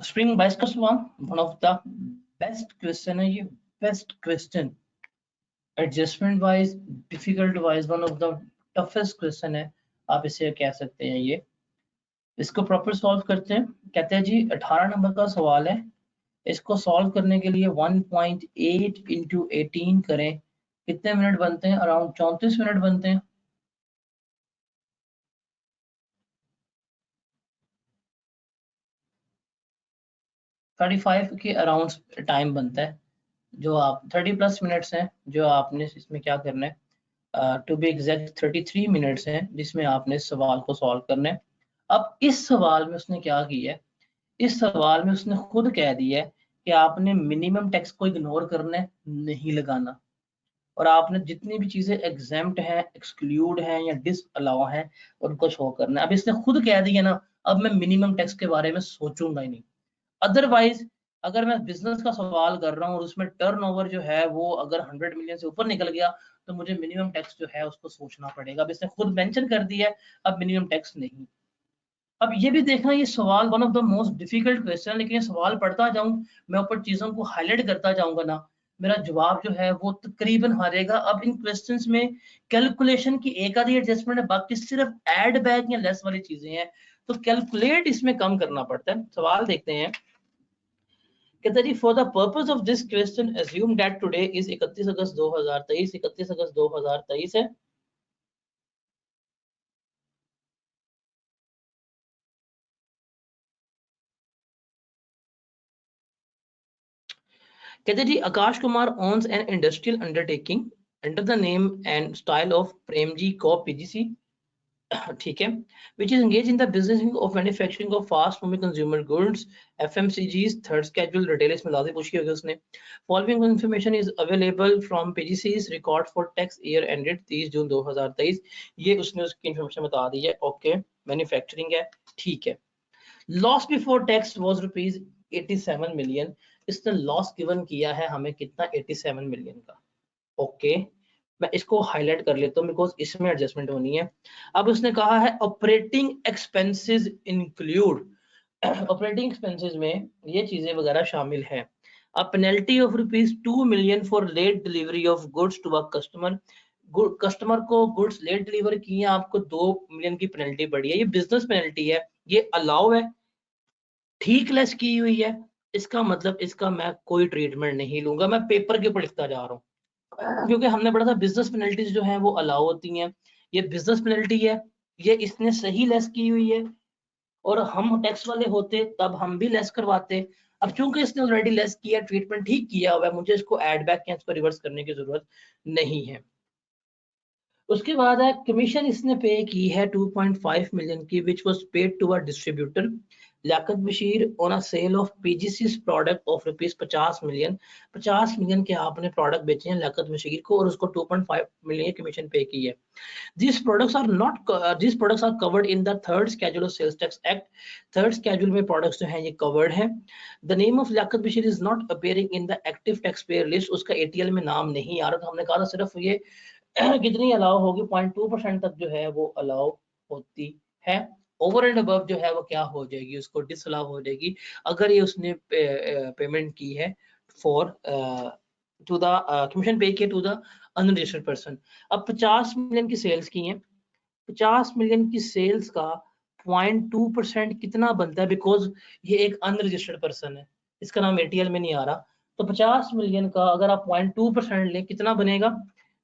Spring बाइस का सवाल, one of the best question है ये, best question, adjustment wise, difficult wise one of the toughest question है, आप इसे कह सकते हैं। ये इसको प्रॉपर सॉल्व करते हैं। कहते हैं जी 18 नंबर का सवाल है, इसको सॉल्व करने के लिए 1.8 इंटू 18 करें, कितने मिनट बनते हैं? अराउंड 34 मिनट बनते हैं। थर्टी फाइव के अराउंड टाइम बनता है, जो आप 30+ मिनट्स हैं जो आपने इसमें क्या करना है, टू बी एग्जैक्ट 33 मिनट्स हैं जिसमें आपने इस सवाल को सॉल्व करना है। अब इस सवाल में उसने क्या किया है, इस सवाल में उसने खुद कह दिया है कि आपने मिनिमम टैक्स को इग्नोर करना है, नहीं लगाना, और आपने जितनी भी चीजें एग्जेम्प्ट हैं, एक्सक्लूड हैं या डिस अलाउ हैं उनको शो करना है। अब इसने खुद कह दिया ना, अब मैं मिनिमम टैक्स के बारे में सोचूंगा ही नहीं। अदरवाइज अगर मैं बिजनेस का सवाल कर रहा हूँ और उसमें टर्नओवर जो है वो अगर 100 मिलियन से ऊपर निकल गया तो मुझे मिनिमम टैक्स जो है उसको सोचना पड़ेगा। अब इसने खुद मेंशन कर दिया है, अब मिनिमम टैक्स नहीं। अब ये भी देखना, ये सवाल one of the most difficult question, लेकिन ये सवाल पढ़ता जाऊं मैं, ऊपर चीजों को हाईलाइट करता जाऊंगा ना, मेरा जवाब जो है वो तकरीबन हारेगा। अब इन क्वेश्चंस में कैलकुलेशन की एक आधी एडजस्टमेंट है, बाकी सिर्फ ऐड बैक या लेस वाली चीजें हैं, तो कैलकुलेट इसमें कम करना पड़ता है। सवाल देखते हैं। कहता जी for the purpose of this question assume that today is 31 अगस्त 2023, 31 अगस्त 2023 है। कहते जी Akash Kumar owns an industrial undertaking under the name and style of Premji को पीजीसी, ठीक है, which is engaged in the business of manufacturing of fast moving consumer goods FMCGs, third schedule retail, इसमें लाजी पूछी होगी उसने। Following information is available from PGC's record for tax year ended 30 जून 2023, ये उसने उसकी इंफॉर्मेशन बता दी है। ओके, मैन्युफैक्चरिंग है, ठीक है। Loss before tax was rupees 87 million, इसने लॉस गिवन किया है हमें कितना, 87 मिलियन का। ओके, मैं इसको हाईलाइट कर लेता हूँ बिकॉज इसमें एडजस्टमेंट होनी है। अब उसने कहा है operating expenses include, operating expenses में ये चीजें वगैरह शामिल है। A penalty of rupees 2 million for late delivery of goods to a customer, customer को गुड्स लेट डिलीवर किए, आपको 2 मिलियन की पेनल्टी पड़ी है। ये बिजनेस पेनल्टी है, ये अलाउ है, ठीक लेस की हुई है, इसका मतलब इसका मैं कोई ट्रीटमेंट नहीं लूंगा, मैं पेपर के ऊपर लिखता जा रहा हूँ, क्योंकि हमने पढ़ा था बिजनेस पेनल्टीज जो है वो अलाउ होती हैं। ये बिजनेस पेनल्टी है, ये इसने सही लेस की हुई है, और हम टैक्स वाले होते तब हम भी लेस करवाते। अब चूंकि इसने ऑलरेडी लेस किया, ट्रीटमेंट ठीक किया हुआ है, मुझे इसको ऐड बैक या इसको रिवर्स करने की जरूरत नहीं है। उसके बाद है कमीशन इसने पे की है 2.5 मिलियन की, which was paid to a distributor Liaquat Bashir on a sale of PGC's product of rupees 50 million. 50 million के आपने प्रोडक्ट बेचे हैं लियाकत बशीर को, और उसको 2.5 मिलियन कमीशन पे की है। These products are not these products are covered in the third schedule of sales tax act, third schedule में products जो हैं ये covered हैं। The name of Liaquat Bashir is not appearing in the active taxpayer list, उसका ATL में नाम नहीं आ रहा, तो हमने कहा था सिर्फ ये कितनी अलाउ होगी, 0.2% तक जो है वो अलाउ होती है। ओवर एंड अबव जो है वो क्या हो जाएगी, उसको डिसअलाउ हो जाएगी अगर ये उसने पेमेंट की है फॉर टू द कमीशन पे किया टू द अनरजिस्टर्ड पर्सन। अब 50 मिलियन की सेल्स की हैं, 50 मिलियन की सेल्स का 0.2% कितना बनता है, बिकॉज ये एक अनरजिस्टर्ड पर्सन है, इसका नाम एटीएल में नहीं आ रहा, तो 50 मिलियन का अगर आप 0.2% लें कितना बनेगा,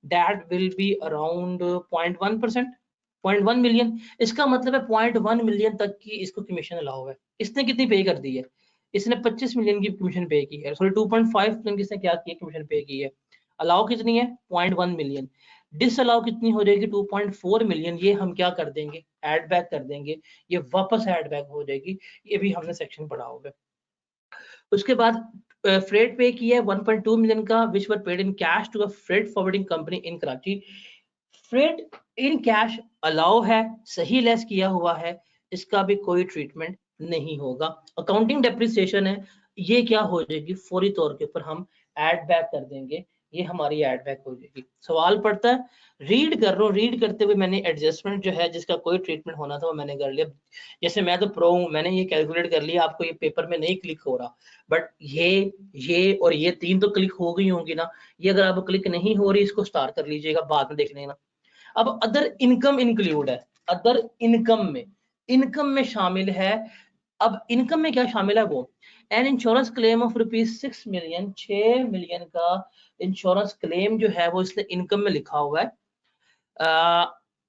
that will be around 0.1%, 0.1 million. इसका मतलब है 0.1 मिलियन तक की इसको कमीशन अलाउ है। इसने कितनी पे कर दी है, इसने 25 मिलियन की कमीशन पे की है, सॉरी 2.5 मिलियन की इसने क्या की कमीशन पे की है। अलाउ कितनी है, 0.1 मिलियन। डिसअलाउ कितनी हो जाएगी, 2.4 मिलियन। ये हम क्या कर देंगे, ऐड बैक कर देंगे, ये वापस ऐड बैक हो जाएगी, ये भी हमने सेक्शन पढ़ा होगा। उसके बाद फ्रेट पे किया है 1.2 मिलियन का, which were paid in cash to a freight forwarding company in Karachi. Freight in cash allow है, सही लेस किया हुआ है, इसका भी कोई ट्रीटमेंट नहीं होगा। अकाउंटिंग डेप्रिसिएशन है, ये क्या हो जाएगी, फौरी तौर के ऊपर हम ऐड बैक कर देंगे, ये हमारी ऐड बैक हो जाएगी। सवाल पड़ता है, रीड कर रहा हूँ, रीड करते हुए मैंने एडजस्टमेंट जो है जिसका कोई ट्रीटमेंट होना था वो मैंने कर लिया। जैसे मैं तो प्रो हूँ, मैंने ये कैलकुलेट कर लिया, आपको ये पेपर में नहीं क्लिक हो रहा, बट ये और ये 3 तो क्लिक हो गई होंगी ना। ये अगर आप क्लिक नहीं हो रही, इसको स्टार कर लीजिएगा, बाद में देख लेना। अब अदर इनकम इंक्लूड है, अदर इनकम में शामिल है। अब इनकम में क्या शामिल है वो, an insurance claim of ₹6 million, 6 million का इंश्योरेंस क्लेम जो है वो इसने इनकम में लिखा हुआ है।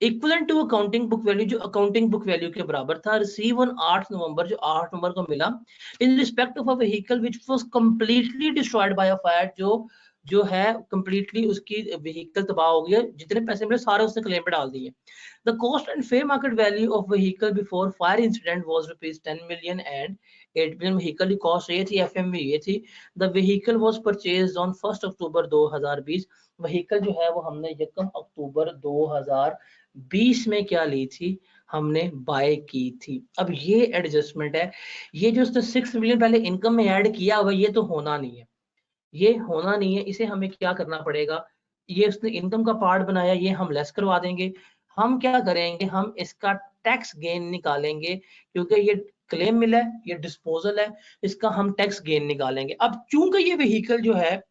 Equivalent to accounting book value, जो अकाउंटिंग बुक वैल्यू के बराबर था। रिसीव ऑन 8 नवंबर, जो 8 नवंबर को मिला। इन respect of a vehicle which was completely destroyed by a fire, जो है कंप्लीटली उसकी व्हीकल तबाह हो गई है, जितने पैसे मिले सारे उसने क्लेम पे डाल दिए। The cost and fair market value of vehicle before fire incident was ₹10 million and 8 million. Vehicle की कॉस्ट ये थी, एफएमवी ये थी। The vehicle was purchased on 1 October 2020। Vehicle जो है वो हमने 1 अक्टूबर 2020 में क्या ली थी, हमने बाय की थी। अब ये एडजस्टमेंट है, ये जो उसने 6 मिलियन पहले इनकम में ऐड किया हुआ, ये तो होना नहीं है, ये होना नहीं है। इसे हमें क्या करना पड़ेगा, ये उसने इनकम का पार्ट बनाया, ये हम लेस करवा देंगे। हम क्या करेंगे, हम इसका टैक्स गेन निकालेंगे, क्योंकि ये क्लेम मिला है, ये डिस्पोजल है, इसका हम टैक्स गेन निकालेंगे। अब चूंकि ये व्हीकल जो है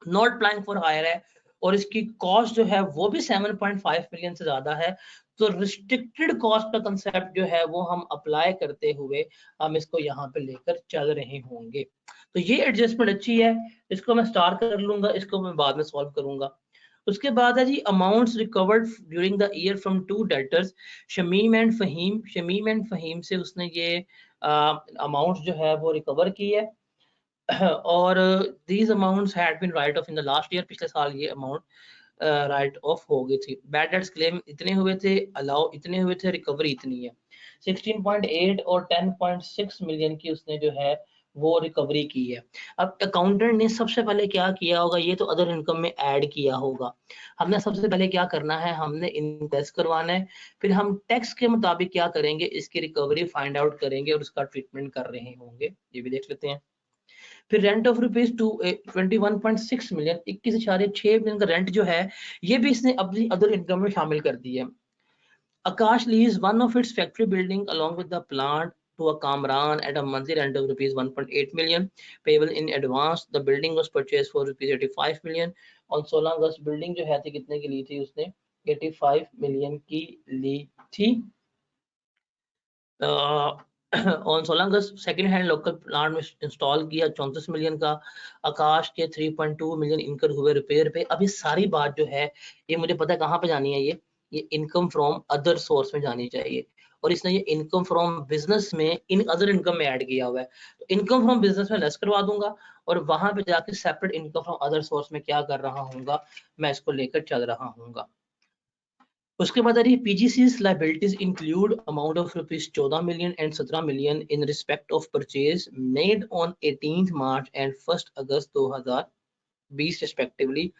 नॉट प्लाइंग फॉर हायर है और इसकी कॉस्ट जो है वो भी 7.5 मिलियन से ज्यादा है, तो रिस्ट्रिक्टेड कॉस्ट का कंसेप्ट जो है वो हम अप्लाई करते हुए हम इसको यहाँ पे लेकर चल रहे होंगे। तो ये एडजस्टमेंट अच्छी है, इसको मैं स्टार कर लूंगा, इसको मैं बाद में सॉल्व करूंगा। उसके बाद है जी amounts recovered during the year from 2 debtors, Shamim and Fahim. Shamim and Fahim से उसने ये अमाउंट जो है वो रिकवर की है। और these amounts had been write off in the last year, पिछले साल ये अमाउंट राइट ऑफ हो गई थी। बैड डेट्स क्लेम इतने हुए थे, अलाउ इतने हुए थे, रिकवरी इतनी है। 16.8 और 10.6 मिलियन की उसने जो है वो रिकवरी की है। अब अकाउंटेंट ने सबसे पहले क्या किया होगा, ये तो अदर इनकम में ऐड किया होगा। हमने सबसे पहले क्या करना है, हमने इन्वेस्ट करवाना है, फिर हम टैक्स के मुताबिक क्या करेंगे, इसकी रिकवरी फाइंड आउट करेंगे और उसका ट्रीटमेंट कर रहे होंगे। ये भी देख लेते हैं। फिर रेंट ऑफ ₹21.6 मिलियन, 21.6 मिलियन का रेंट जो है ये भी इसने अपनी अदर इनकम में शामिल कर दी है। Akash lease one of its factory building along with the plant to a Kamran at a monthly rent of ₹1.8 million payable in advance. The building was purchased for ₹85 million on 16 August. Building जो है थी कितने की ली थी उसने, 85 million की ली थी। On 16 August second hand local plant में इंस्टॉल किया 34 मिलियन का। आकाश के 3.2 मिलियन इनकम हुए रिपेयर पे। अब ये सारी बात जो है ये मुझे पता है कहाँ पे जानी है, ये इनकम फ्रॉम अदर सोर्स में जानी चाहिए, और इसने ये इनकम फ्रॉम बिजनेस में इन अदर इनकम में ऐड किया हुआ है। तो इनकम फ्रॉम बिजनेस में लेस करवा दूंगा और वहां पे जाके separate income from other source में क्या कर रहा हूँ, मैं इसको लेकर चल रहा हूँ। उसके बाद आ रही है PGC's liabilities include amount of ₹14 million and 17 million in respect of purchase made on 18 March and 1 August 2020 respectively.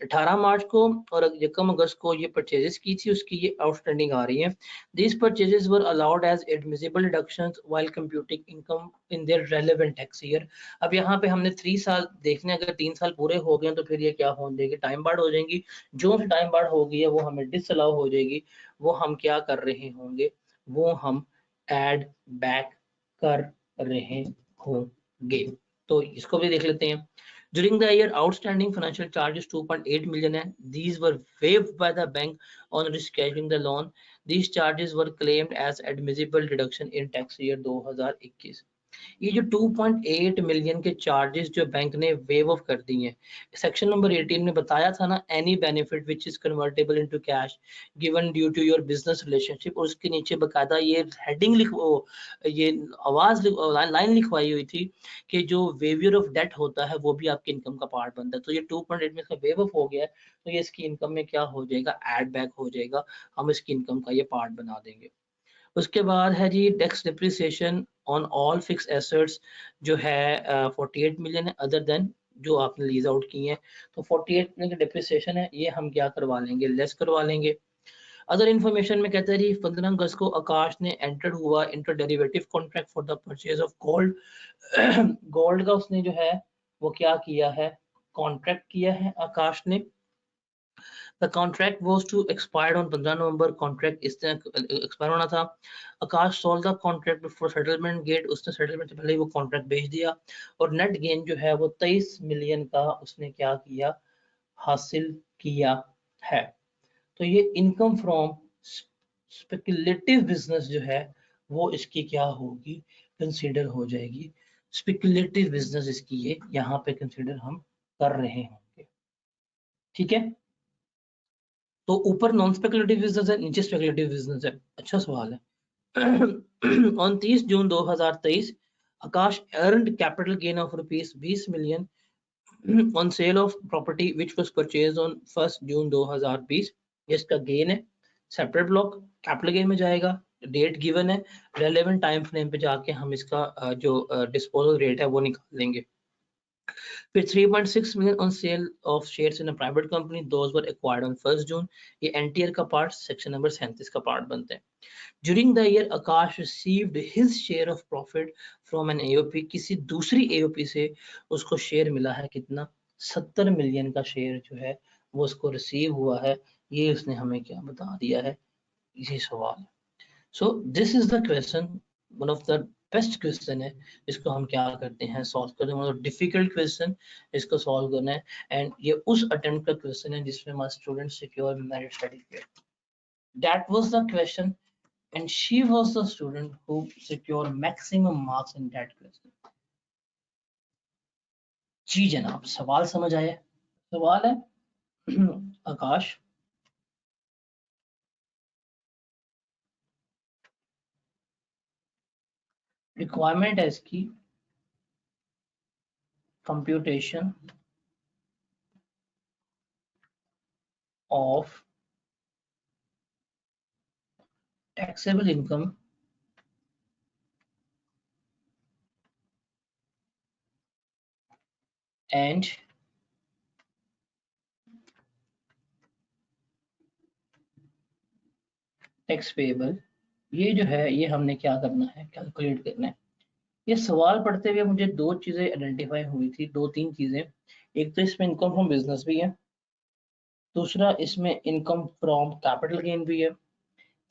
18 मार्च को और 1 अगस्त को ये परचेजेस की थी, उसकी ये आउटस्टैंडिंग आ रही है। These purchases were allowed as admissible deductions while computing income in their relevant tax year. अब यहाँ पे हमने 3 साल देखने, अगर 3 साल पूरे हो गए तो फिर ये क्या हो जाएगी, टाइम बार्ड हो जाएंगी। जो टाइम बार्ड हो गई है वो हमें डिसअलाउ हो जाएगी, वो हम क्या कर रहे होंगे, वो हम ऐड बैक कर रहे होंगे। तो इसको भी देख लेते हैं। During the year, outstanding financial charges 2.8 million है. These were waived by the bank on rescheduling the loan. These charges were claimed as admissible deduction in tax year 2021. ये जो 2.8 मिलियन के चार्जेस जो बैंक ने वेव ऑफ कर दी हैं, section number 18 में बताया था ना, any benefit which is convertible into cash given due to your business relationship, और उसके नीचे बकायदा ये हेडिंग ये आवाज लाइन लिखवाई हुई थी कि जो वेवियर ऑफ डेट होता है वो भी आपकी इनकम का पार्ट बनता है। तो ये 2.8 में इसका वेव ऑफ हो गया है, तो ये इसकी इनकम में क्या हो जाएगा, एड बैक हो जाएगा, हम इसकी इनकम का ये पार्ट बना देंगे। उसके बाद है जी tax depreciation on all fix assets जो है 48 मिलियन है, अदर देन जो आपने लीज आउट की हैं। तो 48 मिलियन का डिप्रिसिएशन है, ये हम क्या करवा लेंगे, लेस करवा लेंगे। अदर इन्फॉर्मेशन में कहते हैं जी 15 अगस्त को आकाश ने एंटर्ड हुआ inter derivative contract for the purchase of gold. Gold का उसने जो है वो क्या किया है, कॉन्ट्रैक्ट किया है आकाश ने। The contract was to expired on 15 November, contract इस तरह एक्सपायर होना था। Akash sold the contract before settlement date, उसने सेटलमेंट से पहले ही वो कॉन्ट्रैक्ट बेच दिया और नेट गेन जो है वो 23 मिलियन का उसने क्या किया, हासिल किया है। तो ये इनकम फ्रॉम स्पेकुलेटिव बिजनेस जो है वो इसकी क्या होगी, कंसीडर हो जाएगी। स्पेकुलेटिव बिजनेस इसकी ये यहाँ पे कंसीडर हम कर रहे होंगे, ठीक है। तो ऊपर नॉन स्पेकुलेटिव बिजनेस है, नीचे स्पेकुलेटिव बिजनेस है। अच्छा सवाल है। On 30 June 2023 Akash earned capital gain of rupees 20 million on sale of property which was purchase on 1 जून 2020। इसका गेन है, सेपरेट ब्लॉक कैपिटल गेन में जाएगा, डेट गिवन है, रेलेवेंट टाइम फ्रेम पे जाके हम इसका जो डिस्पोजल रेट है वो निकाल लेंगे। फिर 3.6 million on sale of shares in a private company, those were acquired on 1 जून। ये एनटीआर का पार्ट सेक्शन नंबर 37 का पार्ट बनते हैं। During the year Akash received his share of profit from an AOP, किसी दूसरी एओपी से उसको शेयर मिला है, कितना, 70 मिलियन का शेयर जो है वो उसको रिसीव हुआ है। ये उसने हमें क्या बता दिया है, ये सवाल। So this is the question, one of the best question है। इसको हम क्या करते हैं, सॉल्व करते हैं। मतलब डिफिकल्ट क्वेश्चन, इसको सॉल्व करना है। एंड ये उस अटेम्प्ट का क्वेश्चन है जिसमें हमारे student secure merit certificate. That was the question and she was the student who secured maximum marks in that question. जी जनाब, सवाल समझ आया? सवाल है आकाश, रिक्वायरमेंट है इसकी computation of taxable income and tax payable. ये जो है ये हमने क्या करना है, कैलकुलेट करना है। ये सवाल पढ़ते हुए मुझे दो चीजें आइडेंटिफाई हुई थी, दो तीन चीजें। एक तो इसमें इनकम फ्रॉम बिजनेस भी है, दूसरा इसमें इनकम फ्रॉम कैपिटल गेन भी है,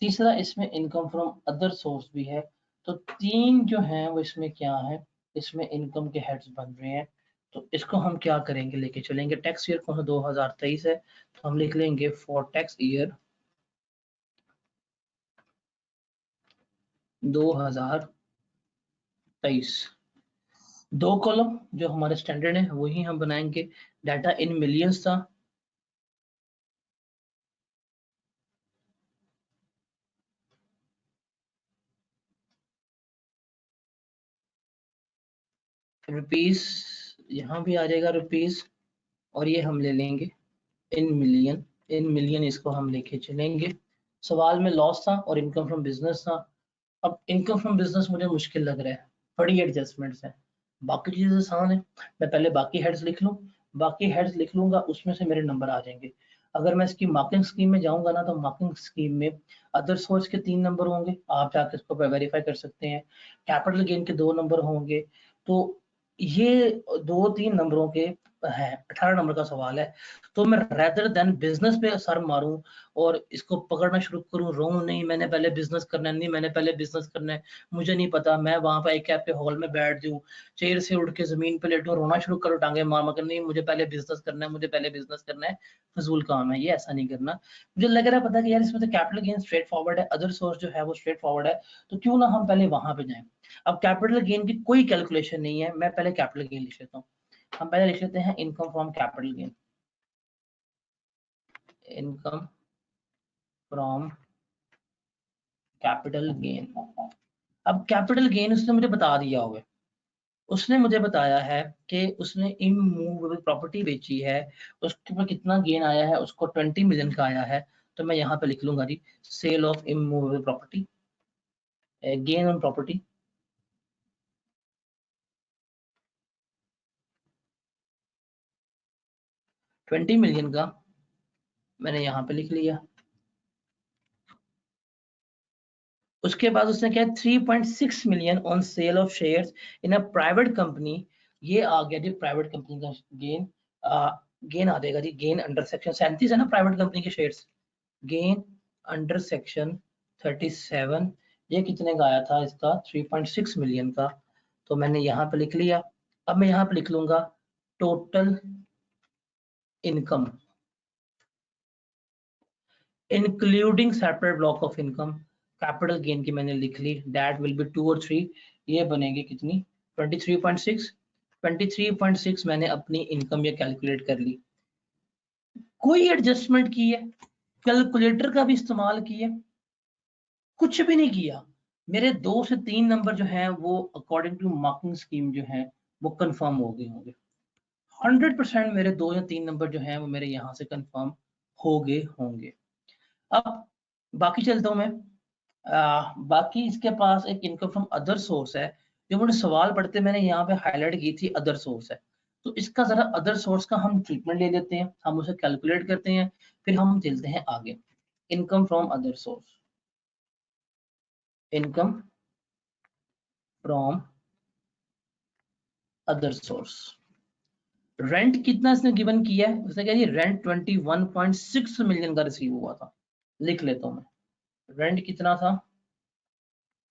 तीसरा इसमें इनकम फ्रॉम अदर सोर्स भी है। तो तीन जो है वो इसमें क्या है, इसमें इनकम के हेड्स बन रहे हैं। तो इसको हम क्या करेंगे, लेके चलेंगे। टैक्स ईयर कौन सा, 2023 है, तो हम लिख लेंगे फॉर टैक्स ईयर 2023। दो कॉलम जो हमारे स्टैंडर्ड है वही हम बनाएंगे। डाटा इन मिलियंस था, रुपीस, यहाँ भी आ जाएगा रुपीस, और ये हम ले लेंगे इन मिलियन। इन मिलियन इसको हम लेके चलेंगे। सवाल में लॉस था और इनकम फ्रॉम बिजनेस था। अब इनकम फ्रॉम बिजनेस मुझे मुश्किल लग रहा है, बड़ी एडजस्टमेंट्स है। बाकी चीजें आसान है, मैं पहले बाकी हेड्स लिख लूँ, बाकी हेड्स लिख लूंगा, उसमें से मेरे नंबर आ जाएंगे। अगर मैं इसकी मार्किंग स्कीम में जाऊंगा ना, तो मार्किंग स्कीम में अदर सोर्स के 3 नंबर होंगे, आप जाकर इसको वेरीफाई कर सकते हैं। कैपिटल गेन के 2 नंबर होंगे। तो ये 2-3 नंबरों के है, 18 नंबर का सवाल है। तो मैं रेदर देन बिजनेस पे सर मारूं और इसको पकड़ना शुरू करूं, रोऊं नहीं मैंने पहले बिजनेस करना है, नहीं मैंने पहले बिजनेस करना है, मुझे नहीं पता, मैं वहां पर एक कैब पे हॉल में बैठ जाऊं, चेयर से उठ के जमीन पे लेटूं, रोना शुरू करो, टांगे मार मार, नहीं मुझे पहले बिजनेस करना है, मुझे पहले बिजनेस करना है। फजूल काम है ये, ऐसा नहीं करना। मुझे लग रहा है पता कि यार इसमें तो कैपिटल गेन स्ट्रेट फॉरवर्ड है, अदर सोर्स जो है वो स्ट्रेट फॉरवर्ड है, तो क्यों ना हम पहले वहां पे जाएं। अब कैपिटल गेन की कोई कैलकुलेशन नहीं है, मैं पहले कैपिटल गेन लिख लेता हूँ। हम पहले लिख लेते हैं income from capital gain, income from capital gain. अब कैपिटल गेन उसने मुझे बता दिया होगा, उसने मुझे बताया है कि उसने इमूवेबल प्रॉपर्टी बेची है, उसके ऊपर कितना गेन आया है, उसको 20 मिलियन का आया है। तो मैं यहाँ पे लिख लूंगा जी, sale of immovable property, gain on property 20 million का मैंने यहाँ पे लिख लिया। उसके बाद उसने क्या, 3.6 million on sale of shares in a private company. ये आ गया जी प्राइवेट कंपनी का गेन। गेन आ जाएगा जी, गेन अंडर सेक्शन 37 है ना प्राइवेट कंपनी के शेयर्स, गेन अंडर सेक्शन 37, ये कितने का आया था इसका 3.6 मिलियन का, तो मैंने यहाँ पे लिख लिया। अब मैं यहाँ पे लिख लूंगा total income including separate block of income, capital gain की मैंने लिख ली, दैट विल बी 2 और 3, ये बनेगी कितनी 23.6, 23.6 मैंने अपनी इनकम ये कैलकुलेट कर ली। कोई एडजस्टमेंट की है, कैलकुलेटर का भी इस्तेमाल किया, कुछ भी नहीं किया। मेरे 2 से 3 नंबर जो हैं वो अकॉर्डिंग टू मार्किंग स्कीम जो है वो कंफर्म हो गए होंगे। 100% मेरे 2 या 3 नंबर जो हैं वो मेरे यहाँ से कंफर्म हो गए होंगे। अब बाकी चलता हूँ मैं। बाकी इसके पास एक इनकम फ्रॉम अदर सोर्स है, जो मुझे सवाल पढ़ते मैंने यहाँ पे हाईलाइट की थी, अदर सोर्स है। तो इसका जरा अदर सोर्स का हम ट्रीटमेंट ले लेते हैं, हम उसे कैलकुलेट करते हैं, फिर हम चलते हैं आगे। Income from other source, income from other source. Rent कितना इसने गिवन किया है, उसने कहा जी रेंट 21.6 मिलियन का रिसीव हुआ था। लिख लेता हूं मैं, रेंट कितना था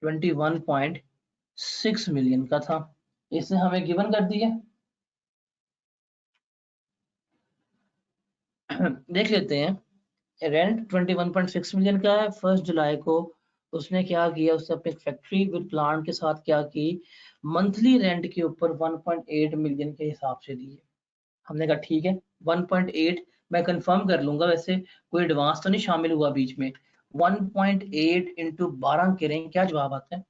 21.6 मिलियन का था, इसने हमें गिवन कर दिया। देख लेते हैं, रेंट 21.6 मिलियन का है। 1 जुलाई को उसने क्या किया, उसने अपने फैक्ट्री विद प्लांट के साथ क्या की, मंथली रेंट के ऊपर 1.8 मिलियन के हिसाब से दिए। हमने कहा ठीक है 1.8 मैं कंफर्म कर लूंगा, वैसे कोई एडवांस तो नहीं शामिल हुआ बीच में। 1.8 इंटू 12 करें, क्या जवाब आता है?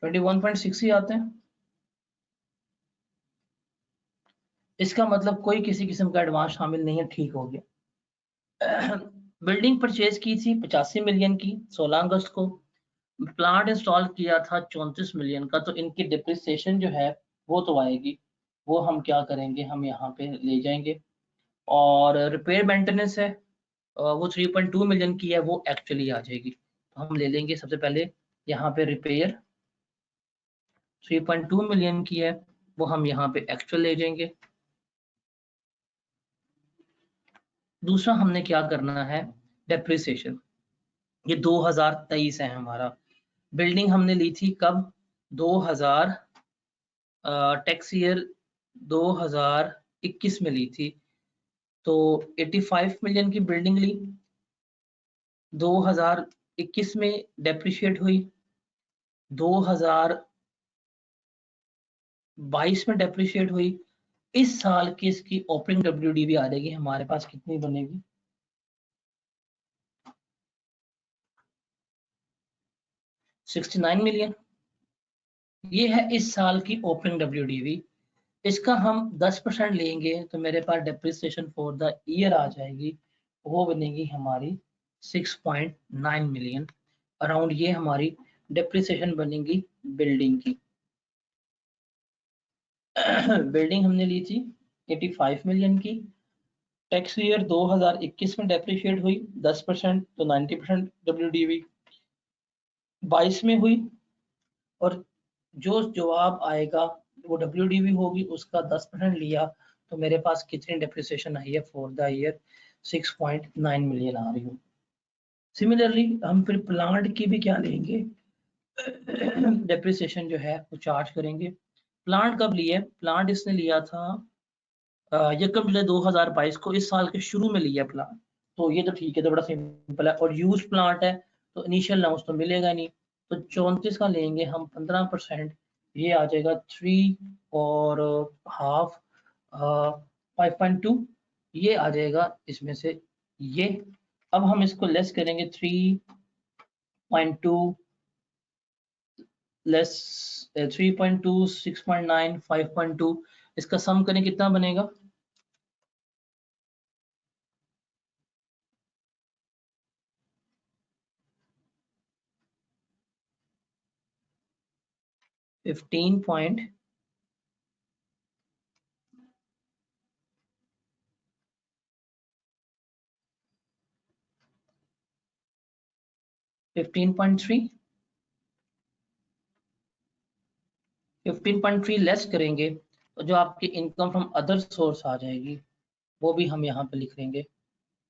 ट्वेंटी 1.6 ही आते हैं। इसका मतलब कोई किसी किस्म का एडवांस शामिल नहीं है, ठीक हो गया। बिल्डिंग परचेज की थी 85 मिलियन की 16 अगस्त को, प्लांट इंस्टॉल किया था 34 मिलियन का, तो इनकी डिप्रिसिएशन जो है वो तो आएगी, वो हम क्या करेंगे, हम यहाँ पे ले जाएंगे। और रिपेयर मेंटेनेंस है, वो 3.2 मिलियन की है, वो एक्चुअली आ जाएगी, तो हम ले लेंगे सबसे पहले यहाँ पे रिपेयर 3.2 मिलियन की है, वो हम यहाँ पे एक्चुअल ले जाएंगे। दूसरा हमने क्या करना है, डेप्रिसिएशन, ये 2023 है हमारा। बिल्डिंग हमने ली थी कब, 2000 टैक्स ईयर 2021 में ली थी, तो 85 मिलियन की बिल्डिंग ली, 2021 में डेप्रिशिएट हुई, 2022 में डेप्रिशिएट हुई। इस साल की इसकी ओपनिंग डब्ल्यूडीवी आ जाएगी हमारे पास, कितनी बनेगी 69 मिलियन। ये है इस साल की ओपनिंग डब्ल्यूडीवी। इसका हम 10% लेंगे तो मेरे पास डेप्रिसिएशन फॉर द ईयर आ जाएगी, वो बनेगी हमारी 6.9 मिलियन अराउंड, ये हमारी डेप्रिसिएशन बनेगी बिल्डिंग की। बिल्डिंग हमने ली थी 85 मिलियन की, टैक्स ईयर 2021 में डेप्रिशिएट हुई 10%, तो 90% डब्ल्यूडीवी 22 में हुई, और जो जवाब आएगा वो डब्ल्यूडीवी होगी, उसका 10% लिया, तो मेरे पास कितनी डेप्रिसिएशन आई है फॉर द ईयर 6.9 मिलियन आ रही हूँ। सिमिलरली हम फिर प्लांट की भी क्या लेंगे, डेप्रिसिएशन जो है वो चार्ज करेंगे। प्लांट कब लिए, प्लांट इसने लिया था 1 जुलाई 2022 को, इस साल के शुरू में लिया प्लांट, तो ये तो ठीक है, तो बड़ा सिंपल है, और यूज प्लांट है तो इनिशियल अलाउंस तो मिलेगा नहीं, तो 34 का लेंगे हम 15%, ये आ जाएगा 3 और हाफ 5.2, ये आ जाएगा इसमें से ये। अब हम इसको लेस करेंगे 3.2 लेस 3.2 6.9 5.2, इसका सम करें कितना बनेगा, 15 पॉइंट 15.3 15.3 लेस करेंगे तो जो आपकी इनकम फ्रॉम अदर सोर्स आ जाएगी वो भी हम यहाँ पे लिख लेंगे।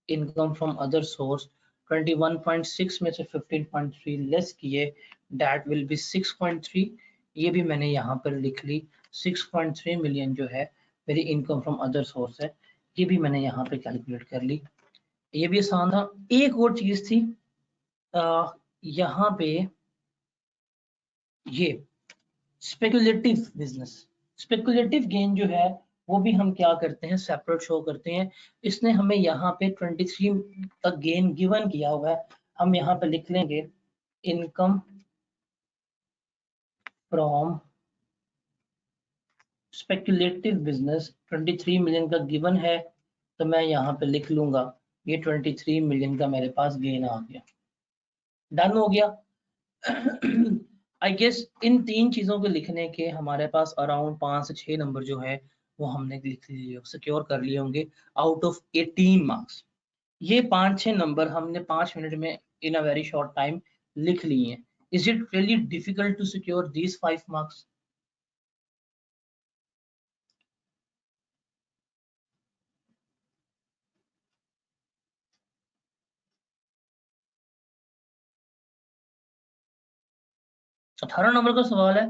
इनकम फ्रॉम अदर सोर्स 21.6 में से 15.3 लेस किए, दैट विल बी 6.3। ये भी मैंने यहाँ पर लिख ली। 6.3 मिलियन जो है मेरी इनकम फ्रॉम अदर सोर्स है, ये भी मैंने यहाँ पे कैलकुलेट कर ली। ये भी आसान था। एक और चीज थी यहाँ पे, ये स्पेकुलेटिव बिजनेस, स्पेकुलेटिव गेन जो है वो भी हम क्या करते हैं, सेपरेट शो करते हैं। इसने हमें यहाँ पे 23 का गेन गिवन किया हुआ है, हम यहाँ पे लिख लेंगे income from speculative business. 23 million का गिवन है तो मैं यहाँ पे लिख लूंगा ये 23 मिलियन का मेरे पास गेन आ गया। डन हो गया। आई गेस इन तीन चीजों को लिखने के हमारे पास अराउंड 5 से 6 नंबर जो है वो हमने लिख लिए, सिक्योर कर लिए होंगे आउट ऑफ 18 मार्क्स। ये 5-6 नंबर हमने 5 मिनट में in a very short time लिख लिए हैं। Is it really difficult to secure these 5 marks? अठारह नंबर का सवाल है,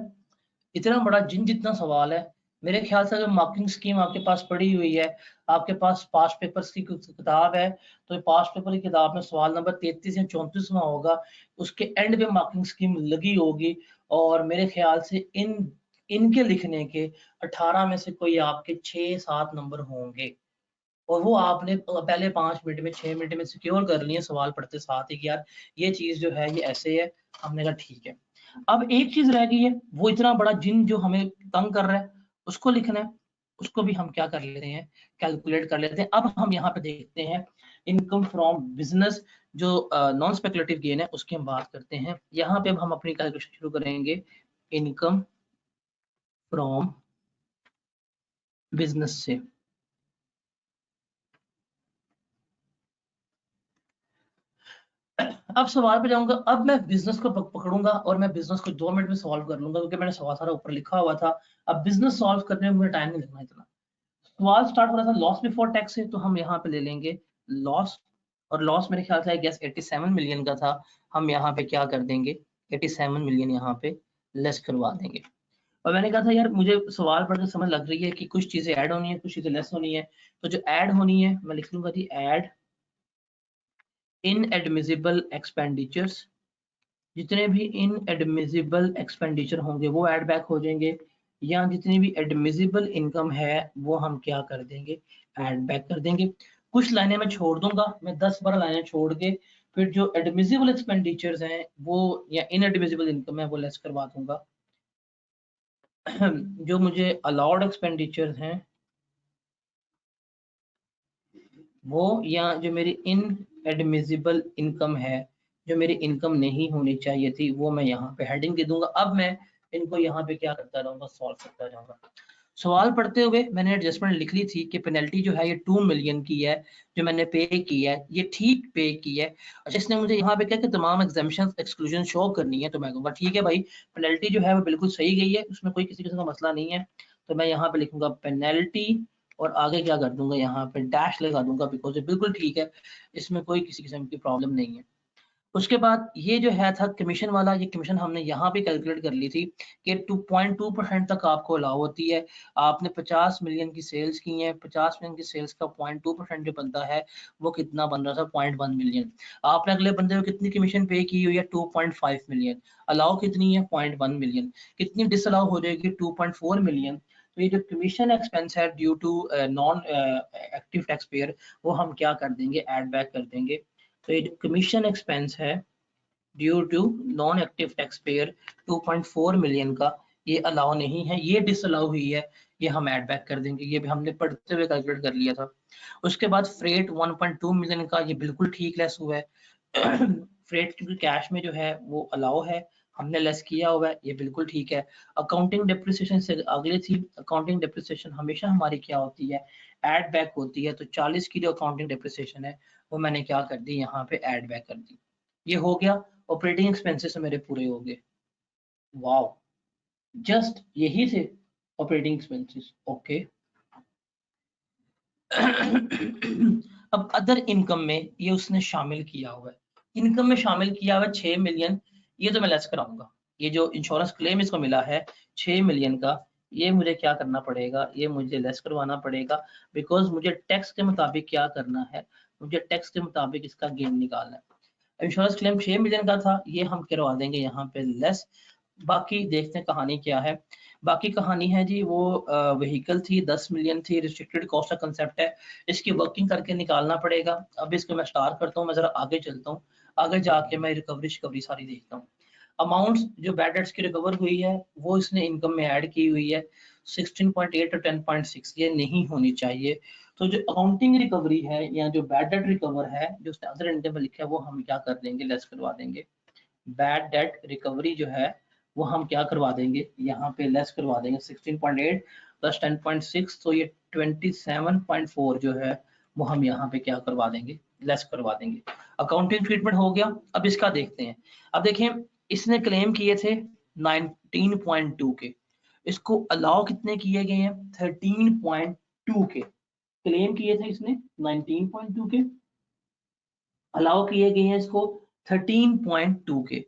इतना बड़ा जिन जितना सवाल है। मेरे ख्याल से अगर मार्किंग स्कीम आपके पास पड़ी हुई है, आपके पास पास्ट पेपर्स की किताब है, तो पास्ट पेपर की किताब में सवाल नंबर 33 या 34वां होगा, उसके एंड पे मार्किंग स्कीम लगी होगी। और मेरे ख्याल से इनके लिखने के 18 में से कोई आपके 6-7 नंबर होंगे, और वो आपने पहले 5 मिनट में 6 मिनट में सिक्योर कर लिए सवाल पढ़ते साथ ही कि यार ये चीज जो है ये ऐसे है। हमने कहा ठीक है। अब एक चीज रह गई है, वो इतना बड़ा जिन जो हमें तंग कर रहा है उसको लिखना है। उसको भी हम क्या कर लेते हैं, कैलकुलेट कर लेते हैं। अब हम यहाँ पे देखते हैं इनकम फ्रॉम बिजनेस, जो नॉन स्पेकुलेटिव गेन है उसकी हम बात करते हैं। यहाँ पे अब हम अपनी कैलकुलेशन शुरू करेंगे इनकम फ्रॉम बिजनेस से। अब सवाल पे जाऊंगा। अब मैं बिजनेस को पकड़ूंगा और मैं बिजनेस को 2 मिनट में सॉल्व कर लूंगा, क्योंकि मैंने सवाल सारा ऊपर लिखा हुआ था। अब बिजनेस सॉल्व करने में मुझे टाइम नहीं लगना इतना। सवाल स्टार्ट हो रहा था लॉस बिफोर टैक्स से, तो हम यहाँ पे ले लेंगे लॉस। और लॉस मेरे ख्याल से आई गेस 87 मिलियन का था। हम यहाँ पे क्या कर देंगे, 87 मिलियन यहाँ पे लेस करवा देंगे। और मैंने कहा था यार मुझे सवाल पढ़कर समझ लग रही है कि कुछ चीजें ऐड होनी है, कुछ चीजें लेस होनी है। तो जो ऐड होनी है मैं लिख लूंगा थी ऐड इनएडमिसिबल एक्सपेंडिचर्स। जितने भी इनएडमिसिबल एक्सपेंडिचर होंगे वो ऐड बैक हो जाएंगे, या जितनी भी एडमिसिबल इनकम है वो हम क्या कर देंगे, ऐड बैक कर देंगे। कुछ लाइनें मैं छोड़ दूंगा, मैं 10-12 लाइनें छोड़ के फिर जो एडमिसिबल एक्सपेंडिचर्स हैं वो या इनएडमिसिबल इनकम है वो लेस करवा दूंगा। जो मुझे अलाउड एक्सपेंडिचर्स हैं वो, या जो मेरी इनएडमिसिबल इनकम है, जो मेरी इनकम नहीं होनी चाहिए थी, वो मैं यहाँ पे हेडिंग दे दूंगा। अब मैं इनको यहाँ पे क्या करता रहूंगा, सॉल्व करता जाऊंगा। सवाल पढ़ते हुए मैंने एडजस्टमेंट लिख ली थी कि पेनल्टी जो है ये 2 मिलियन की है, जो मैंने पे की है ये ठीक पे की है। अच्छा, इसने मुझे यहाँ पे क्या कि तमाम एग्जाम्पशन एक्सक्लूजन शो करनी है, तो मैं कहूँगा ठीक है भाई, पेनल्टी जो है वो बिल्कुल सही गई है, उसमें कोई किसी किस्म का मसला नहीं है। तो मैं यहाँ पे लिखूंगा पेनल्टी और आगे क्या कर दूंगा, यहाँ पे डैश लगा दूंगा, बिकॉज ये बिल्कुल ठीक है, इसमें कोई किसी किस्म की प्रॉब्लम नहीं है। उसके बाद ये जो है था कमीशन वाला, ये कमीशन हमने यहाँ पे कैलकुलेट कर ली थी कि 2.2% तक आपको अलाउ होती है। आपने 50 मिलियन की सेल्स की है, 50 मिलियन की सेल्स का 0.2% जो बनता है वो कितना बन रहा था, 0.1 मिलियन। आपने अगले बंदे को कितनी कमीशन पे की हुई है, 2.5 मिलियन। अलाउ कितनी है, 0.1 मिलियन। कितनी डिस अलाउ हो जाएगी, 2.4 मिलियन। तो ये जो कमीशन एक्सपेंस है due to non active taxpayer, वो हम क्या कर देंगे, ऐड बैक कर देंगे। तो ये कमीशन एक्सपेंस है due to non active taxpayer 2.4 million का, ये अलाउ नहीं है, ये डिसअलाउ हुई है, ये हम ऐड बैक कर देंगे। ये भी हमने पढ़ते हुए कैलकुलेट कर लिया था। उसके बाद फ्रेट 1.2 मिलियन का, ये बिल्कुल ठीक लेस हुआ है। फ्रेट क्योंकि कैश में जो है वो अलाउ है, हमने लेस किया हुआ है, ये बिल्कुल ठीक है। अकाउंटिंग डिप्रिसिएशन से अगले थी, अकाउंटिंग डिप्रिसिएशन हमेशा हमारी क्या होती है, ऐड बैक होती है। तो 40 की जो अकाउंटिंग डिप्रिसिएशन है वो मैंने क्या कर दी, यहाँ पे ऐड बैक कर दी। ये हो गया। ऑपरेटिंग एक्सपेंसेस मेरे पूरे हो गए। वाओ, जस्ट यही थे ऑपरेटिंग एक्सपेंसेस। ओके। अब अदर इनकम में ये उसने शामिल किया हुआ है, इनकम में शामिल किया हुआ है 6 मिलियन, ये तो मैं लेस कराऊंगा। ये जो इंश्योरेंस क्लेम इसको मिला है 6 मिलियन का, ये मुझे क्या करना पड़ेगा, ये मुझे लेस करवाना पड़ेगा, बिकॉज मुझे टैक्स के मुताबिक क्या करना है, मुझे टैक्स के मुताबिक इसका गेन निकालना है। इंश्योरेंस क्लेम 6 मिलियन का था, ये हम करवा देंगे यहाँ पे लेस। बाकी देखते हैं कहानी क्या है। बाकी कहानी है जी, वो व्हीकल थी 10 मिलियन थी, रिस्ट्रिक्टेड कॉस्ट का कंसेप्ट है, इसकी वर्किंग करके निकालना पड़ेगा। अब इसको मैं स्टार्ट करता हूँ, मैं जरा आगे चलता हूँ, आगे जाके मैं रिकवरी शिकवरी सारी देखता हूँ। अमाउंट्स जो बैड डेट्स की रिकवर हुई है वो इसने इनकम में ऐड की हुई है 16.8 और 10.6, ये नहीं होनी चाहिए। तो जो अकाउंटिंग रिकवरी है या जो बैड डेट रिकवर है जो उसने अदर इनकम में लिखा है, वो हम क्या कर देंगे, लेस करवा देंगे। बैड डेट रिकवरी जो है वो हम क्या करवा देंगे, यहाँ पे लेस करवा देंगे 16.8 प्लस 10.6, तो ये 27.4 जो है वो हम यहाँ पे क्या करवा देंगे, लेस करवा देंगे। अकाउंटिंग ट्रीटमेंट हो गया। अब इसका देखते हैं। अब देखें, इसने क्लेम किए थे 19.2 के, इसको अलाउ कितने किए गए हैं, 13.2 के। क्लेम किए थे इसने 19.2 के, अलाउ किए गए हैं इसको 13.2 के।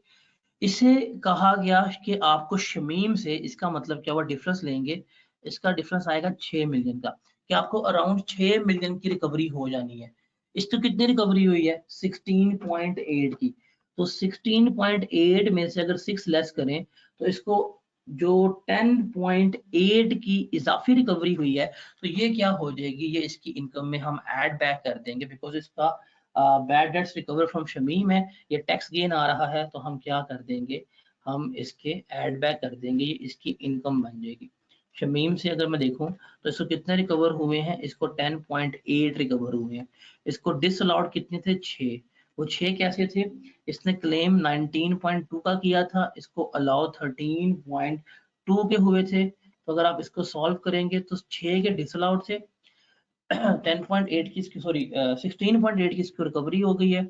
इसे कहा गया कि आपको शमीम से, इसका मतलब क्या हुआ, डिफरेंस लेंगे, इसका डिफरेंस आएगा 6 मिलियन का, कि आपको अराउंड 6 मिलियन की रिकवरी हो जानी है। इस तो कितनी रिकवरी हुई है 16.8 की, तो 16.8 में से अगर 6 लेस करें तो इसको जो 10.8 की इजाफी रिकवरी हुई है, तो ये क्या हो जाएगी, ये इसकी इनकम में हम ऐड बैक कर देंगे, बिकॉज इसका bad debts recover from Shamim है, ये टैक्स गेन आ रहा है, तो हम क्या कर देंगे, हम इसके ऐड बैक कर देंगे, ये इसकी इनकम बन जाएगी। शमीम से अगर मैं देखूं तो इसको कितने रिकवर हुए हैं, इसको 10.8 रिकवर हुए हैं। इसको डिसअलाउड कितने थे, 6। वो 6 कैसे थे, इसने क्लेम 19.2 का किया था, इसको अलाउ 13.2 के हुए थे। तो अगर आप इसको सॉल्व करेंगे तो 6 के डिसअलाउड थे 10.8 की, सॉरी 16.8 की इसकी रिकवरी हो गई है।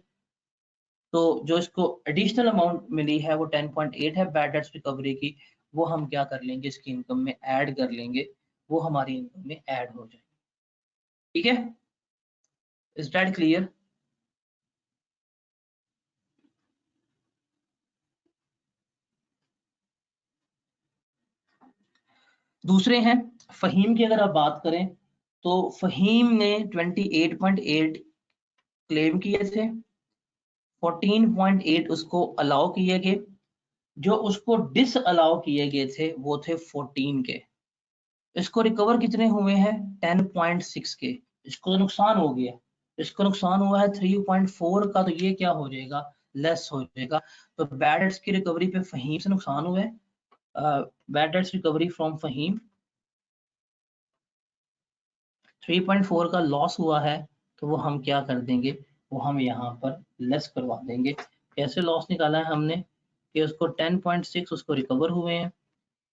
तो जो इसको एडिशनल अमाउंट मिली है वो 10.8 है बैड डेट्स रिकवरी की, वो हम क्या कर लेंगे, इसकी इनकम में ऐड कर लेंगे, वो हमारी इनकम में ऐड हो जाएगी। ठीक है, इज दैट क्लियर? दूसरे हैं फहीम की, अगर आप बात करें तो फहीम ने 28.8 क्लेम किए थे, 14.8 उसको अलाउ किए गए, जो उसको डिस अलाउ किए गए थे वो थे 14 के। इसको रिकवर कितने हुए हैं 10.6 के, इसको तो नुकसान हो गया, इसको नुकसान हुआ है 3.4 का, तो ये क्या हो जाएगा, लेस हो जाएगा। तो बैड डेट्स की रिकवरी पे फहीम से नुकसान हुआ है, bad debts recovery from Fahim 3.4 का लॉस हुआ है, तो वो हम क्या कर देंगे, वो हम यहाँ पर लेस करवा देंगे। कैसे लॉस निकाला है हमने, कि उसको 10.6 उसको रिकवर हुए हैं,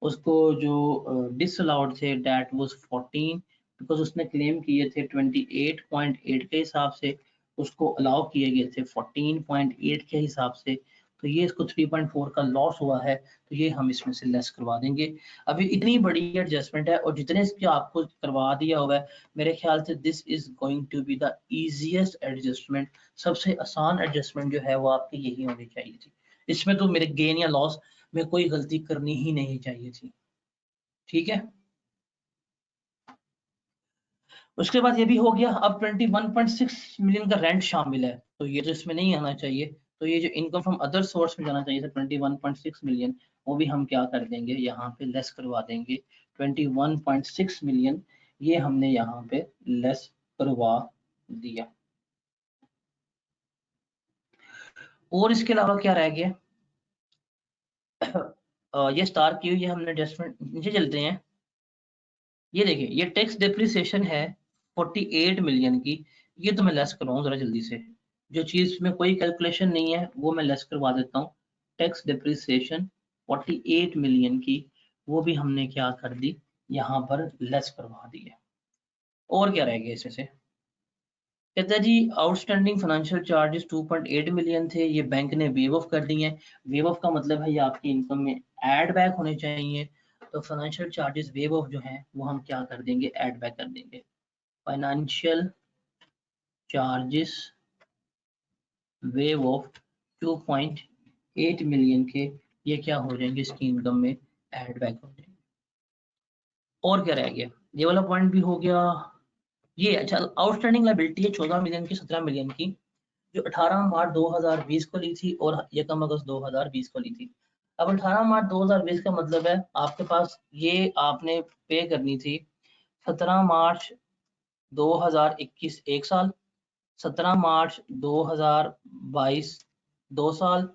उसको जो डिसअलाउड थे डेट वाज 14, बिकॉज उसने क्लेम किए थे 28.8 के हिसाब से, उसको अलाउ किए गए थे 14.8 के हिसाब से, तो ये इसको 3.4 का लॉस हुआ है, तो ये हम इसमें से लेस करवा देंगे। अभी इतनी बड़ी एडजस्टमेंट है और जितने इसके आपको करवा दिया हुआ है, मेरे ख्याल से this is going to be the easiest adjustment, सबसे आसान एडजस्टमेंट जो है वो आपकी यही होनी चाहिए थी। इसमें तो मेरे गेन या लॉस में कोई गलती करनी ही नहीं चाहिए थी। ठीक है, उसके बाद ये भी हो गया। अब 21.6 मिलियन का रेंट शामिल है, तो ये तो इसमें नहीं आना चाहिए, तो ये जो इनकम फ्रॉम अदर सोर्स में जाना चाहिए था 21.6 मिलियन, वो भी हम क्या कर देंगे, यहाँ पे लेस करवा देंगे 21.6 मिलियन, ये हमने यहाँ पे लेस करवा दिया। और इसके अलावा क्या रह गया, ये स्टार की हुई है हमने एडजस्टमेंट, नीचे चलते हैं। ये देखिए, ये टैक्स डिप्रिसिएशन है 48 मिलियन की, ये तो मैं लेस करवाऊँ जरा जल्दी से, जो चीज में कोई कैलकुलेशन नहीं है वो मैं लेस करवा देता हूँ। टैक्स डिप्रिसिएशन 48 मिलियन की, वो भी हमने क्या कर दी, यहाँ पर लेस करवा दी है। और क्या रह गया इसमें से, कहता है जी आउटस्टैंडिंग फाइनेंशियल चार्जेस 2.8 मिलियन थे, ये बैंक ने वेव ऑफ कर दिए हैं। वेव ऑफ का मतलब है ये आपकी इनकम में ऐड बैक होने चाहिए। तो फाइनेंशियल चार्जेस वेव ऑफ जो है वो हम क्या कर देंगे, ऐड बैक कर देंगे। Financial charges wave of 2.8 million के ये क्या हो जाएंगे, इसकी इनकम में ऐड बैक हो जाएंगे। और क्या रह गया, ये वाला पॉइंट भी हो गया। ये अच्छा आउटस्टैंडिंग लायबिलिटी है 14 मिलियन की, 17 मिलियन की, जो 18 मार्च 2020 को ली थी और 1 अगस्त 2020 को ली थी। अब 18 मार्च 2020 का मतलब है आपके पास ये आपने पे करनी थी 17 मार्च 2021 1 साल, 17 मार्च 2022 2 साल,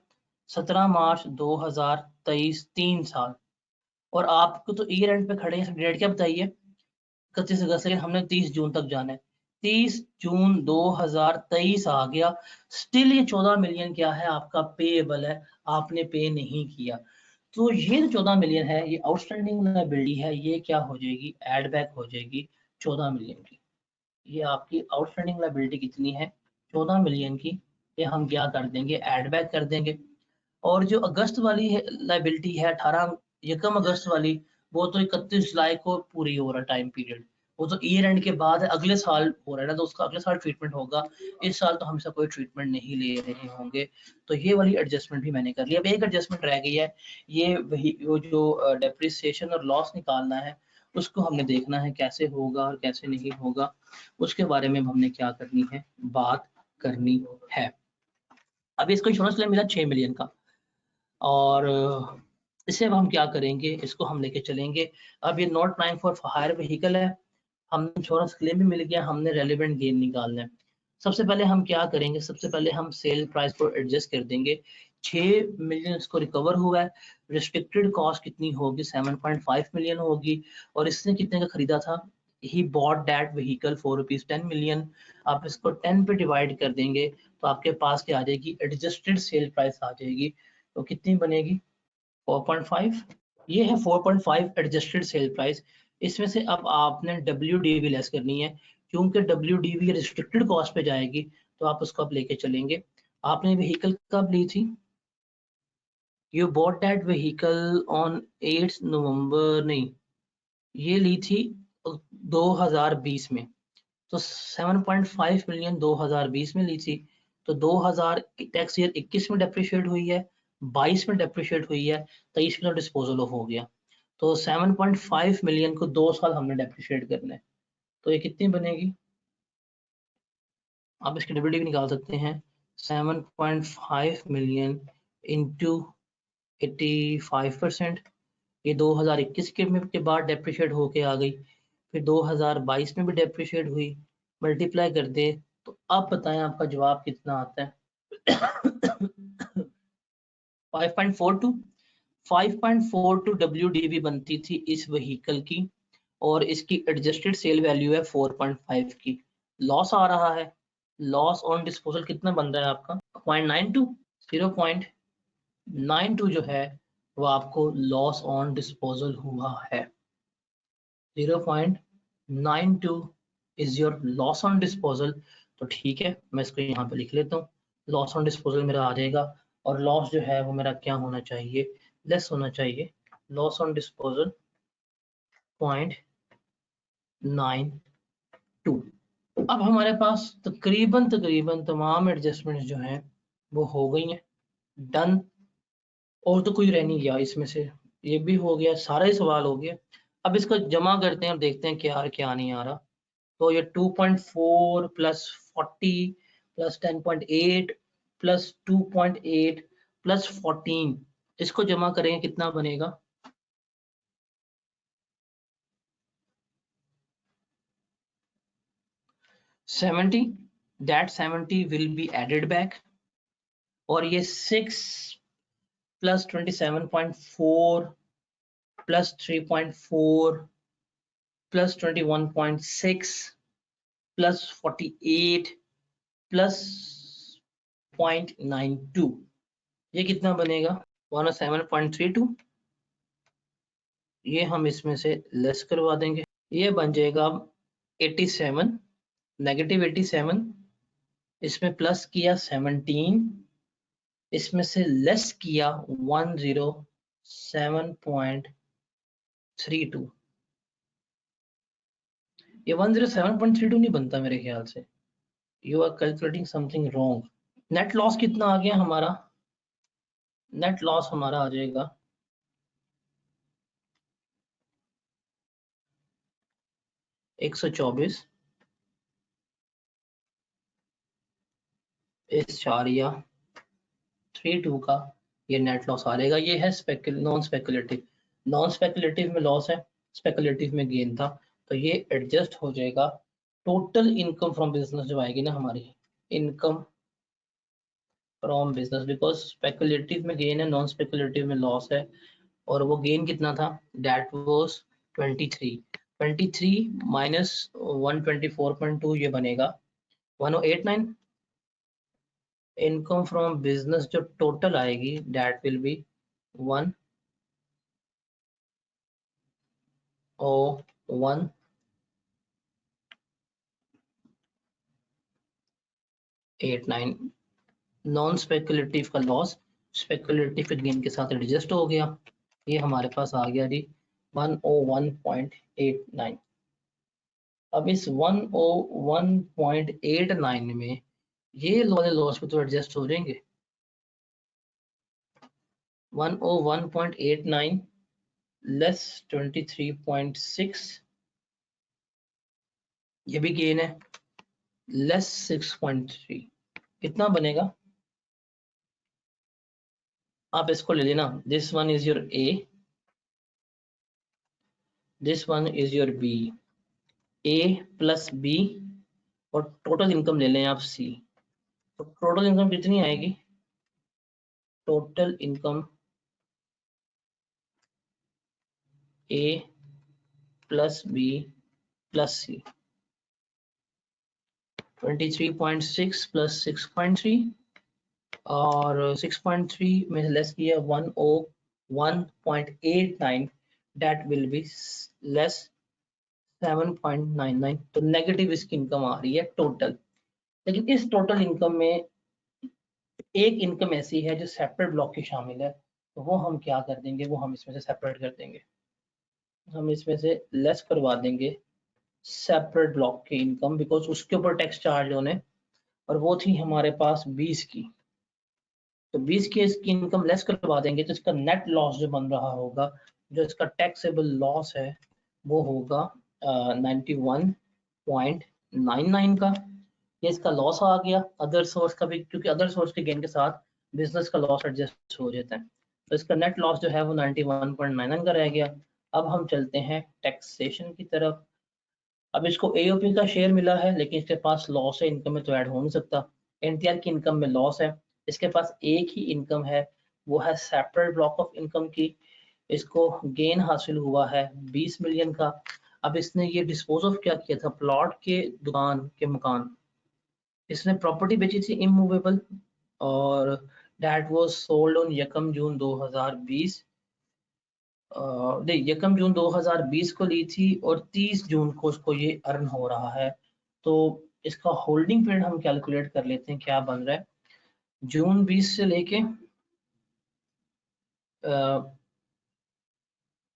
17 मार्च 2023 3 साल। और आपको तो ईयर एंड पे खड़े हैं, डेट क्या बताइए, 31 अगस्त, लेकिन हमने 30 जून तक जाना है। 30 जून 2023 आ गया, स्टिल ये 14 मिलियन क्या है आपका पेएबल है, आपने पे नहीं किया। तो ये जो 14 मिलियन है ये आउटस्टैंडिंग लायबिलिटी है, ये क्या हो जाएगी, एड बैक हो जाएगी 14 मिलियन की। ये आपकी आउटस्टैंडिंग लायबिलिटी कितनी है, 14 मिलियन की, ये हम क्या कर देंगे, एड बैक कर देंगे। और जो अगस्त वाली लायबिलिटी है 18 यकम अगस्त वाली, वो तो 31 जुलाई को पूरी हो रहा टाइम पीरियड, वो तो ईयर एंड के बाद अगले साल हो रहा है ना, तो उसका अगले साल ट्रीटमेंट होगा। इस साल तो हमसे कोई ट्रीटमेंट नहीं ले रहे होंगे। तो ये वाली एडजस्टमेंट भी मैंने कर ली। अब एक एडजस्टमेंट रह गई है, ये वही वो जो डेप्रिसिएशन और लॉस निकालना है, उसको हमने देखना है कैसे होगा और कैसे नहीं होगा, उसके बारे में हमने क्या करनी है, बात करनी है। अभी इसको इंश्योरेंस क्लेम मिला 6 मिलियन का, और इसे अब हम क्या करेंगे, इसको हम लेके चलेंगे। अब ये not applying for hire vehicle है, हमें इंश्योरेंस क्लेम भी मिल गया, हमने रेलेवेंट गेन निकालना है। सबसे पहले हम क्या करेंगे, सबसे पहले हम सेल प्राइस को एडजस्ट कर देंगे। 6 मिलियन इसको रिकवर हुआ है, रिस्ट्रिक्टेड कॉस्ट कितनी होगी, 7.5 मिलियन होगी। और इसने कितने का खरीदा था, he bought that vehicle for rupees 10 million. आप इसको 10 पे डिवाइड कर देंगे तो आपके पास क्या आ जाएगी, एडजस्टेड सेल प्राइस आ जाएगी। तो कितनी बनेगी, 4.5। ये है 4.5 एडजस्टेड सेल प्राइस। इसमें से अब आपने WDV लेस करनी है, क्योंकि WDV रिस्ट्रिक्टेड कॉस्ट पे जाएगी, तो आप उसको अब लेके चलेंगे। आपने व्हीकल कब ली थी, you bought that vehicle on 8 नवंबर, नहीं, ये ली थी 2020 में। तो 7.5 मिलियन 2020 में ली थी, तो 2000 टैक्स ईयर 21 में डेप्रिशिएट हुई है, 22 में डेप्रिशिएट हुई है, 23 में डिस्पोजल ऑफ हो गया। तो 7.5 मिलियन को 2 साल हमने डेप्रिशिएट करना है, तो ये कितनी बनेगी, आप इसकी डब्ल्यूडी भी निकाल सकते हैं। 7.5 मिलियन इंटू 85%, ये 2021 के बाद डेप्रिशिएट होके आ गई, फिर 2022 में भी डेप्रिशिएट हुई, मल्टीप्लाई कर दे तो आप बताएं आपका जवाब कितना आता है। 5.42 5.42 WDV बनती थी इस व्हीकल की, और इसकी एडजस्टेड सेल वैल्यू है 4.5 की। लॉस आ रहा है, लॉस ऑन डिस्पोजल कितना बन रहा है आपका, 0.92, 0.92 जो है वो आपको लॉस ऑन डिस्पोजल हुआ है। 0.92 is your loss on disposal. तो ठीक है, मैं इसको यहाँ पे लिख लेता हूँ, लॉस ऑन डिस्पोजल मेरा आ जाएगा। और लॉस जो है वो मेरा क्या होना चाहिए, लेस होना चाहिए, लॉस ऑन डिस्पोजल 0.92। अब हमारे पास तकरीबन तमाम एडजस्टमेंट्स जो हैं वो हो गई हैं, डन। और तो कोई रह नहीं गया इसमें से, ये भी हो गया, सारा ही सवाल हो गया। अब इसको जमा करते हैं और देखते हैं क्या क्या नहीं आ रहा। तो ये 2.4 प्लस 40 प्लस 10.8 प्लस 2.8 प्लस 14, इसको जमा करेंगे कितना बनेगा, 70। That 70 will be added back. और ये 6 plus 27.4 plus 3.4 plus 21.6 plus 48 plus 0.92, ये कितना बनेगा, 107.32। ये हम इसमें से लेस करवा देंगे, ये बन जाएगा 87, नेगेटिव 87 इसमें प्लस किया 17, इसमें से लेस किया 107.32। ये 107.32 नहीं बनता मेरे ख्याल से, you are calculating something wrong. Net loss कितना आ गया हमारा? नेट लॉस हमारा आ जाएगा 124.32 का ये नेट लॉस आ जाएगा। ये है नॉन स्पेकुलेटिव। नॉन स्पेकुलेटिव में लॉस है, स्पेकुलेटिव में गेन था, तो ये एडजस्ट हो जाएगा। टोटल इनकम फ्रॉम बिजनेस जो आएगी ना हमारी, income from business, because speculative में गेन है, नॉन स्पेकुलेटिव में लॉस है, और वो गेन कितना था? दैट वाज 23 माइनस 124.2, ये बनेगा 1089। इनकम फ्रॉम बिजनेस जो टोटल आएगी that will be 10189। Non speculative का लॉस स्पेकुलेटिव के गेन के साथ एडजस्ट हो गया, ये हमारे पास आ गया जी 101.89। अब इस 101.89 में ये वाले लॉस भी तो एडजस्ट हो जाएंगे। 101.89 लेस 23.6, ये भी गेन है, लेस 6.3, कितना बनेगा? आप इसको ले लेना, this one is your A, this one is your B, A plus B, और टोटल इनकम ले लें आप सी। तो टोटल इनकम कितनी आएगी? Total income A plus B plus C, 23.6 plus 6.3, और 6.3 में से लेस किया 101.89, दैट विल बी लेस 7.99। तो नेगेटिव इसकी इनकम आ रही है टोटल। लेकिन इस टोटल इनकम में एक इनकम ऐसी है जो सेपरेट ब्लॉक की शामिल है, तो वो हम क्या कर देंगे, वो हम इसमें से सेपरेट कर देंगे, हम इसमें से लेस करवा देंगे सेपरेट ब्लॉक की इनकम, बिकॉज उसके ऊपर टैक्स चार्ज होने, और वो थी हमारे पास 20 की। तो 20 की इसकी इनकम लेस करवा देंगे, तो इसका नेट लॉस जो बन रहा होगा, जो इसका टैक्सेबल लॉस है, वो होगा 91.99 का। ये इसका लॉस आ गया अदर सोर्स का भी, क्योंकि अदर सोर्स के गेन के साथ बिजनेस का लॉस एडजस्ट हो जाता है। तो इसका नेट लॉस जो है वो 91.99 का रह गया। अब हम चलते हैं टैक्सेशन की तरफ। अब इसको एओपी का शेयर मिला है, लेकिन इसके पास लॉस है, इनकम में तो ऐड हो नहीं सकता। एनटीआर की इनकम में लॉस है, इसके पास एक ही इनकम है, वो है सेपरेट ब्लॉक ऑफ इनकम की। इसको गेन हासिल हुआ है 20 मिलियन का। अब इसने ये डिस्पोज ऑफ क्या किया था? प्लॉट के दुकान के मकान, इसने प्रॉपर्टी बेची थी इमूवेबल, और दैट वाज सोल्ड ऑन 1 जून 2020। नहीं, 1 जून 2020 को ली थी, और 30 जून को उसको ये अर्न हो रहा है। तो इसका होल्डिंग पीरियड हम कैलकुलेट कर लेते हैं क्या बन रहा है। जून 20 से लेके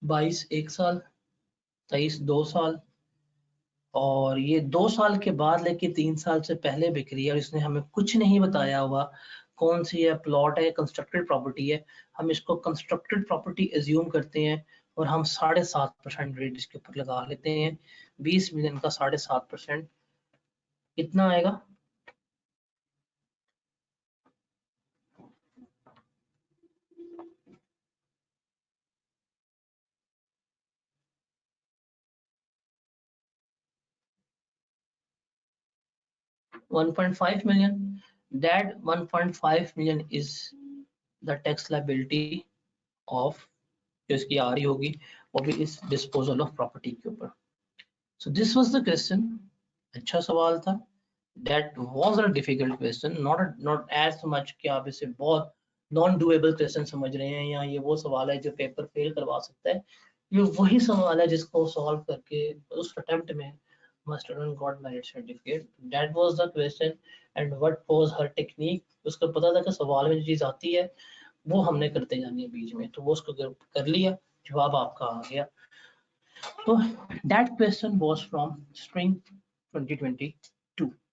22 1 साल, 23 2 साल, और ये 2 साल के बाद लेके 3 साल से पहले बिक रही है, और इसने हमें कुछ नहीं बताया हुआ कौन सी है, प्लॉट है, कंस्ट्रक्टेड प्रॉपर्टी है। हम इसको कंस्ट्रक्टेड प्रॉपर्टी एज्यूम करते हैं, और हम 7.5% रेट इसके ऊपर लगा लेते हैं। 20 मिलियन का 7.5% कितना आएगा? 1.5 million. That 1.5 million is the tax liability of जो इसकी आ रही होगी, वो भी इस डिस्पोजल ऑफ प्रॉपर्टी के ऊपर। So this was the question. अच्छा सवाल था। That was a difficult question, not as much कि आप इसे बहुत नॉन डूएबल क्वेश्चन समझ रहे हैं, या ये वो सवाल है जो पेपर फेल करवा सकता है। ये वही सवाल है जिसको सॉल्व करके उस अटेम्प्ट में my student got merit certificate. That was the question and what was her technique, उसको पता था कि सवाल में जो चीज आती है वो हमने करते जानी है बीच में, तो वो उसको कर लिया, जवाब आपका आ गया। तो that question was from string 2022।